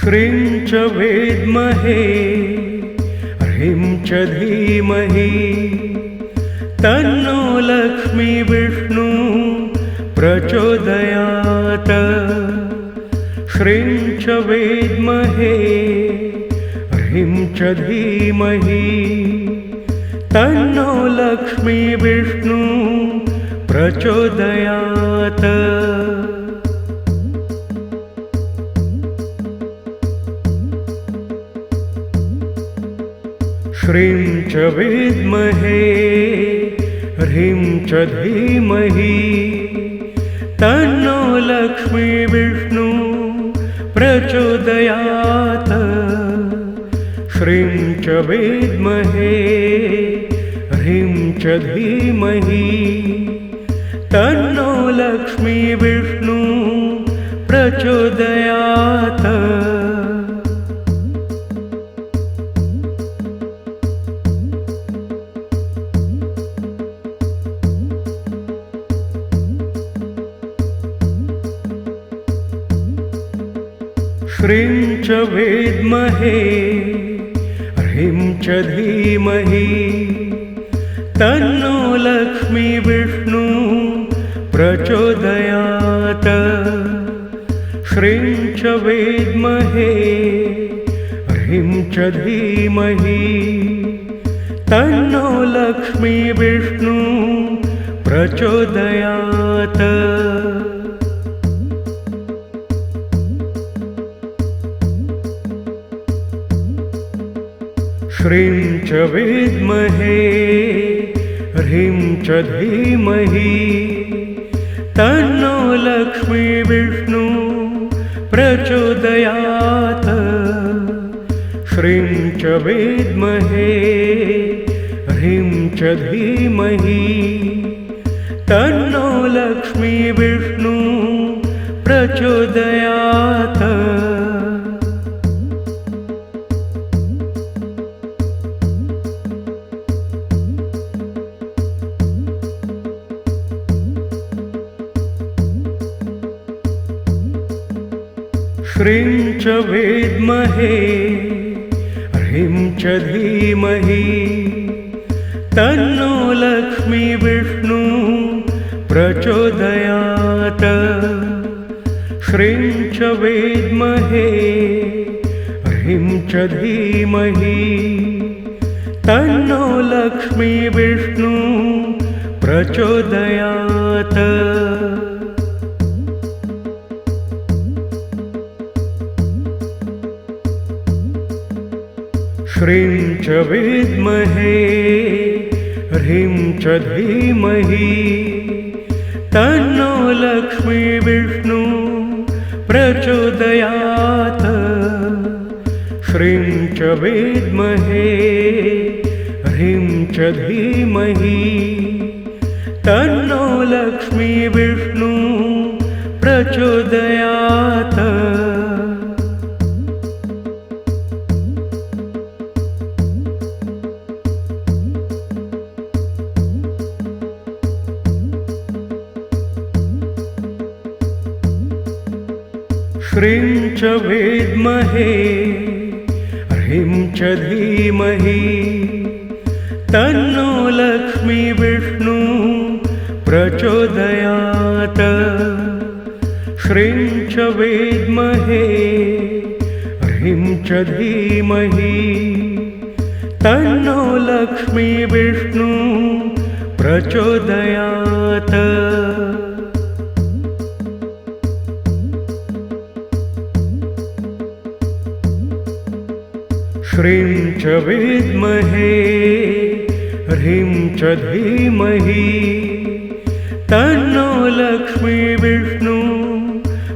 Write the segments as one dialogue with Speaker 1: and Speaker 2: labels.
Speaker 1: श्रीं च वेद्महे ह्रीं च धीमहि तन्नो लक्ष्मी विष्णु प्रचोदयात्। श्रीं च वेद्महे ह्रीं च धीमहि तन्नो लक्ष्मी विष्णु प्रचोदयात्। श्रीं च वेद्महे ह्रीं च धीमहि तन्नो लक्ष्मी विष्णु प्रचोदयात्। श्रीं च वेद्महे ह्रीं च धीमहि तन्नो लक्ष्मी विष्णु प्रचोदयात्। श्रीं च वेद्महे ह्रीं च धीमहि तन्नो लक्ष्मी विष्णु प्रचोदयात्। श्रीं च वेद्महे ह्रीं च धीमहि तन्नो लक्ष्मी विष्णु प्रचोदयात्। श्रीं च वेद्महे ह्रीं च धीमहि तन्नो लक्ष्मी विष्णु प्रचोदयात्। श्रीं च वेद्महे ह्रीं च धीमहि तन्नो लक्ष्मी विष्णु प्रचोदयात्। श्रीं च वेद्महे ह्रीं च धीमहि तन्नो लक्ष्मी विष्णु प्रचोदयात्। श्रीं च वेद्महे ह्रीं च धीमहि तन्नो लक्ष्मी विष्णु प्रचोदयात्। श्रीं च वेद्महे ह्रीं च धीमहि तन्नो लक्ष्मी विष्णु प्रचोदयात्। श्रीं च वेद्महे ह्रीं च धीमहि तन्नो लक्ष्मी विष्णु प्रचोदयात्। श्रीं च वेद्महे ह्रीं च धीमहि तन्नो लक्ष्मी विष्णु प्रचोदयात्। श्रीं च वेद्महे ह्रीं च धीमहि तन्नो लक्ष्मी विष्णु प्रचोदयात्। श्रीं च वेद्महे ह्रीं च धीमहि तन्नो लक्ष्मी विष्णु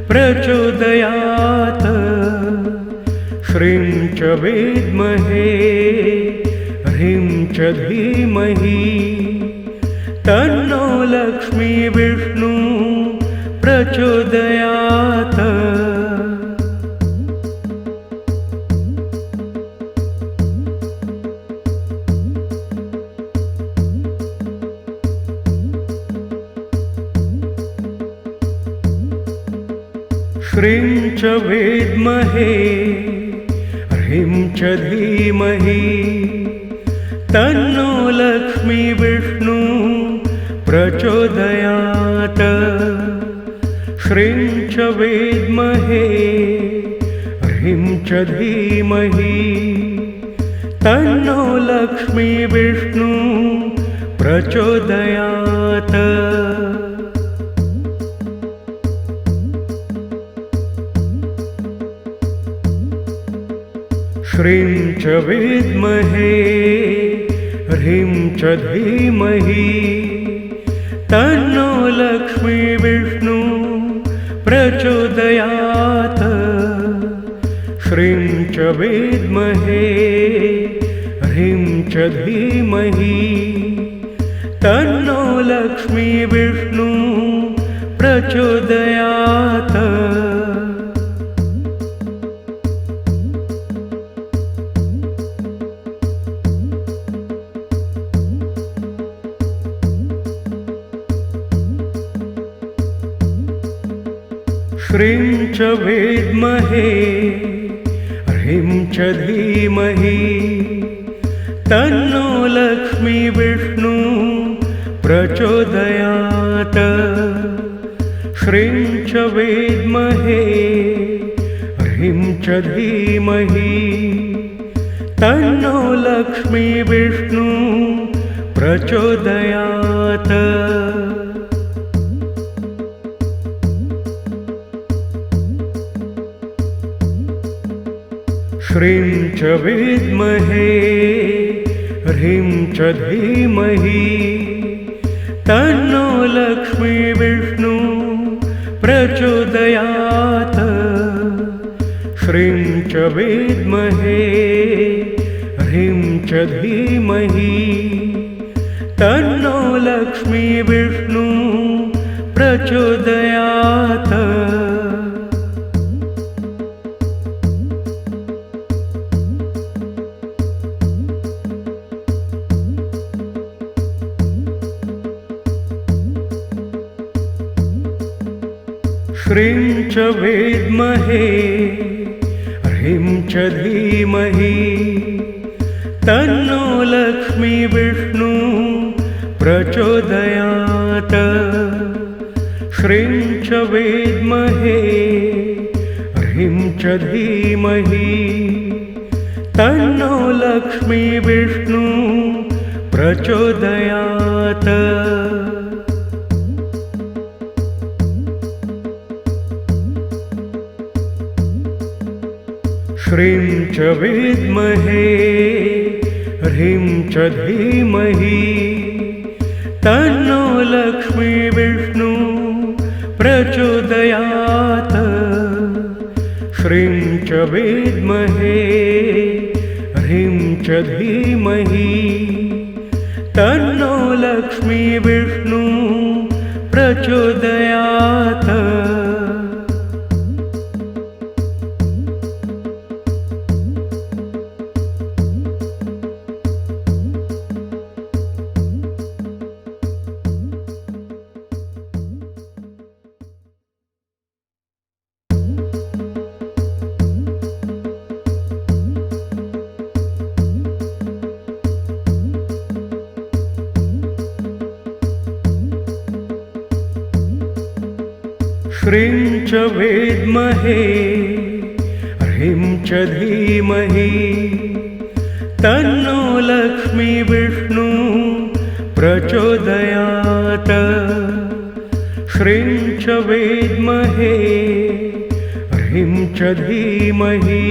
Speaker 1: प्रचोदयात्। श्रीं च वेद्महे ह्रीं च धीमहि तन्नो लक्ष्मी विष्णु प्रचोदयात्। श्रीं च वेद्महे ह्रीं च धीमहि तन्नो लक्ष्मी विष्णु प्रचोदयात्। श्रीं च वेद्महे ह्रीं च धीमहि तन्नो लक्ष्मी विष्णु प्रचोदयात्। श्रीं च वेद्महे ह्रीं च धीमहि तन्नो लक्ष्मी विष्णु प्रचोदयात्। श्रीं च वेद्महे ह्रीं च धीमहि तन्नो लक्ष्मी विष्णु प्रचोदयात्। श्रीं च वेद्महे ह्रीं च धीमहि तन्नो लक्ष्मी विष्णु प्रचोदयात्। श्रीं च वेद्महे ह्रीं च धीमहि तन्नो लक्ष्मी विष्णु प्रचोदयात्। श्रीं च वेद्महे ह्रीं च धीमहि तन्नो लक्ष्मी विष्णु प्रचोदयात्। श्रीं च वेद्महे ह्रीं च धीमहि तन्नो लक्ष्मी विष्णु प्रचोदयात्। श्रीं च वेद्महे ह्रीं च धीमहि तन्नो लक्ष्मी विष्णु प्रचोदयात्। श्रीं च वेद्महे ह्रीं च धीमहि तन्नो लक्ष्मी विष्णु प्रचोदयात्। श्रीं च वेद्महे ह्रीं च धीमहि तन्नो लक्ष्मी विष्णु प्रचोदयात्। श्रीं च वेद्महे ह्रीं च धीमहि तन्नो लक्ष्मी विष्णु प्रचोदयात्। श्रीं च वेद्महे ह्रीं च धीमहि तन्नो लक्ष्मी विष्णु प्रचोदयात्। श्रीं च वेद्महे ह्रीं च धीमहि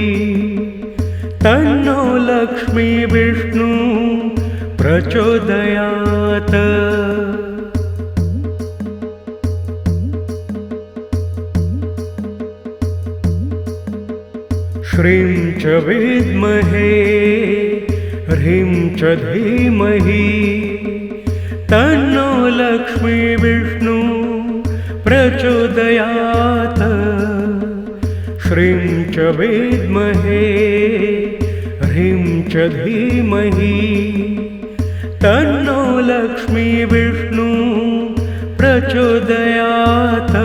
Speaker 1: तन्नो लक्ष्मी विष्णु प्रचोदयात्। श्रीं च वेद्महे ह्रीं च धीमहि तन्नो लक्ष्मी विष्णु प्रचोदयात्। श्रीं च वेद्महे ह्रीं च धीमहि तन्नो लक्ष्मी विष्णु प्रचोदयात्।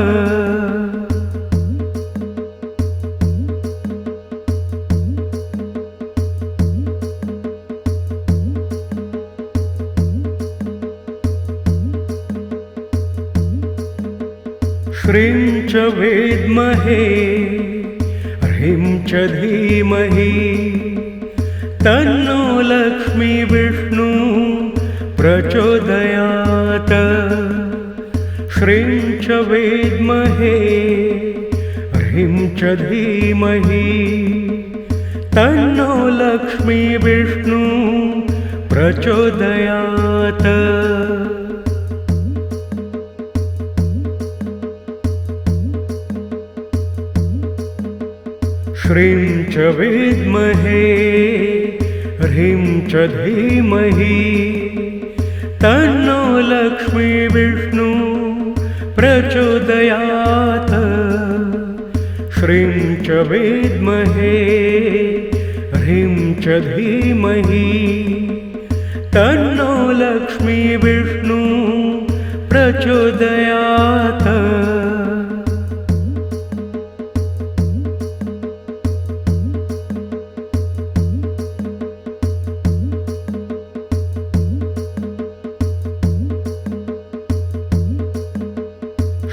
Speaker 1: श्रीं च वेद्महे ह्रीं च धीमहि तन्नो लक्ष्मी विष्णु प्रचोदयात्। श्रीं च वेद्महे ह्रीं च धीमहि तन्नो लक्ष्मी विष्णु प्रचोदयात्। श्रीं च वेद्महे ह्रीं च धीमहि तन्नो लक्ष्मी विष्णु प्रचोदयात्। श्रीं च वेद्महे ह्रीं च धीमहि तन्नो लक्ष्मी विष्णु प्रचोदयात्।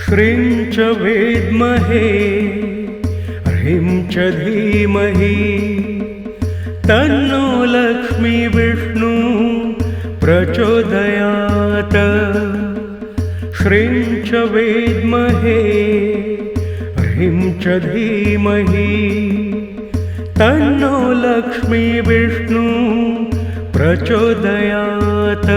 Speaker 1: श्रीं च वेद्महे ह्रीं च धीमहि तन्नो लक्ष्मी विष्णु प्रचोदयात्। श्रीं च वेद्महे ह्रीं च धीमहि तन्नो लक्ष्मी विष्णु प्रचोदयात्।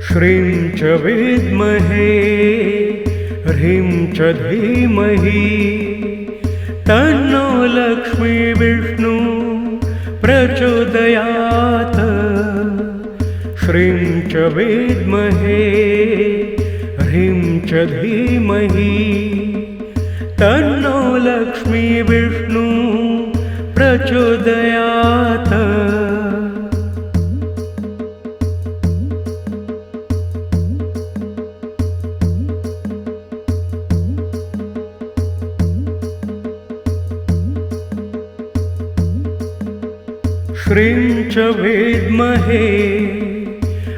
Speaker 1: श्रीं च वेद्महे ह्रीं च धीमहि तन्नो लक्ष्मी विष्णु प्रचोदयात्। श्रीं च वेद्महे ह्रीं च धीमहि तन्नो लक्ष्मी विष्णु प्रचोदयात्। श्रीं च वेद्महे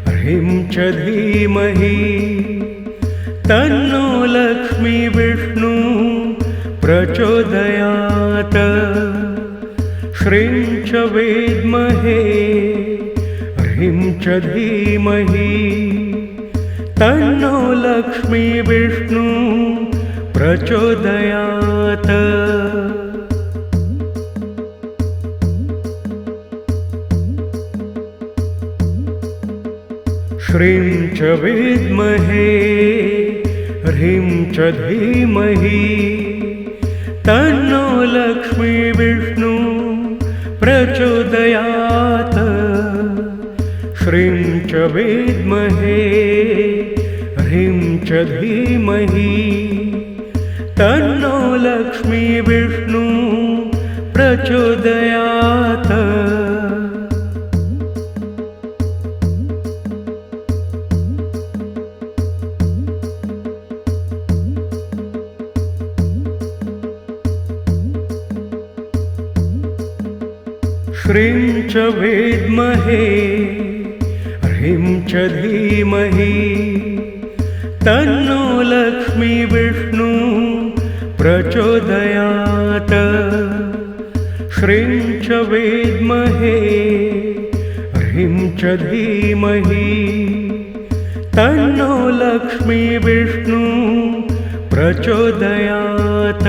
Speaker 1: ह्रीं च धीमहि तन्नो लक्ष्मी विष्णु प्रचोदयात्। श्रीं च वेद्महे ह्रीं च धीमहि तन्नो लक्ष्मी विष्णु प्रचोदयात्। श्रीं च वेद्महे ह्रीं च धीमहि तन्नो लक्ष्मी विष्णु प्रचोदयात्। श्रीं च वेद्महे ह्रीं च धीमहि तन्नो लक्ष्मी विष्णु प्रचोदयात्। श्रीं च वेद्महे ह्रीं च धीमहि तन्नो लक्ष्मी विष्णु प्रचोदयात्। श्रीं च वेद्महे ह्रीं च धीमहि तन्नो लक्ष्मी विष्णु प्रचोदयात्।